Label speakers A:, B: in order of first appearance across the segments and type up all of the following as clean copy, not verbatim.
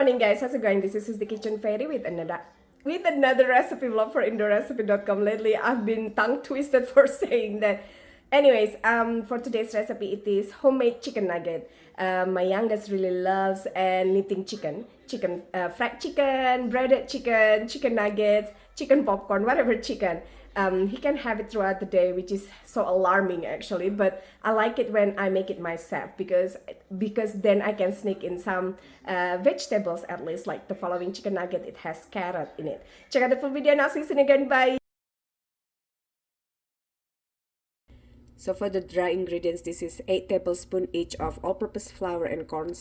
A: Morning guys, how's it going? This is the Kitchen Fairy with another recipe vlog for indorecipe.com. Lately I've been tongue twisted for saying that. Anyways, for today's recipe it is homemade chicken nugget. My youngest really loves eating chicken, fried chicken, breaded chicken, chicken nuggets, chicken popcorn, whatever chicken. He can have it throughout the day, which is so alarming actually, but I like it when I make it myself because then I can sneak in some vegetables, at least like the following chicken nugget. It has carrot in it. Check out the full video and I'll see you soon again. Bye. So for the dry ingredients, this is 8 tablespoons each of all-purpose flour and corn,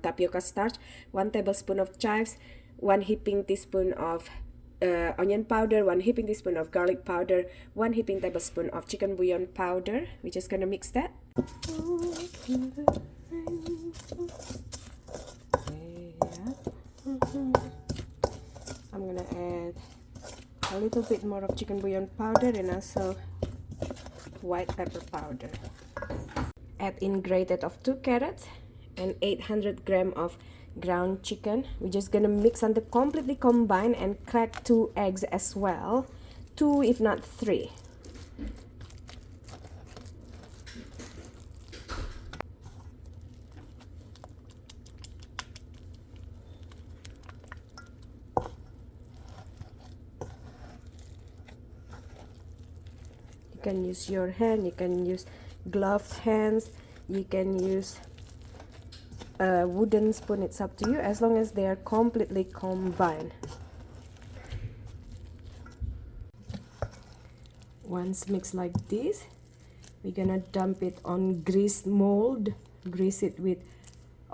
A: tapioca starch, 1 tablespoon of chives, 1 heaping teaspoon of onion powder, 1 heaping teaspoon of garlic powder, 1 heaping tablespoon of chicken bouillon powder. We're just gonna mix that. I'm gonna add a little bit more of chicken bouillon powder and also white pepper powder. Add in grated of 2 carrots and 800 grams of ground chicken. We're just gonna mix until completely combine and crack 2 eggs as well, 2 if not 3. You can use your hand, you can use gloved hands, you can use a wooden spoon. It's up to you, as long as they are completely combined. Once mixed like this, we're gonna dump it on greased mold. Grease it with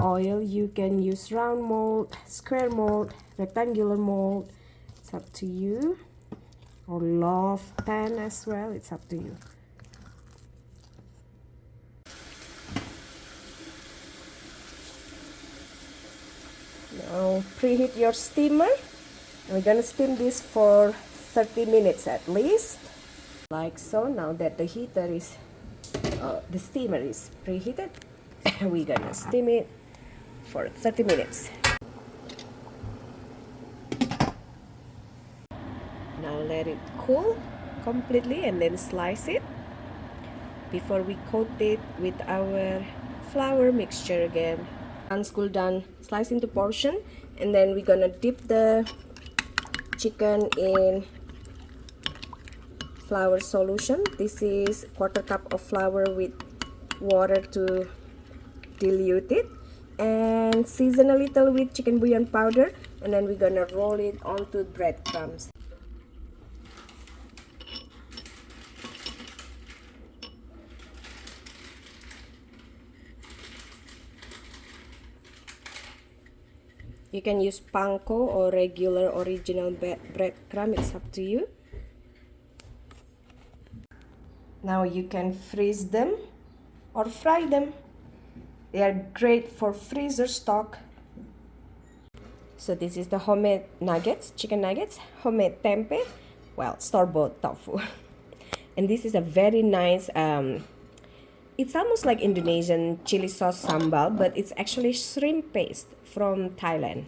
A: oil. You can use round mold, square mold, rectangular mold. It's up to you, or loaf pan as well. It's up to you. Now preheat your steamer, and we're gonna steam this for 30 minutes at least, like so. Now that the heater is the steamer is preheated, we're gonna steam it for 30 minutes. Now let it cool completely and then slice it before we coat it with our flour mixture again. Once cool down, slice into portion, and then we're gonna dip the chicken in flour solution. This is 1/4 cup of flour with water to dilute it, and season a little with chicken bouillon powder, and then we're gonna roll it onto breadcrumbs. You can use panko or regular original breadcrumb, it's up to you. Now you can freeze them or fry them. They are great for freezer stock. So this is the homemade nuggets, chicken nuggets, homemade tempeh, well, store-bought tofu. And this is a very nice, it's almost like Indonesian chili sauce sambal, but it's actually shrimp paste from Thailand.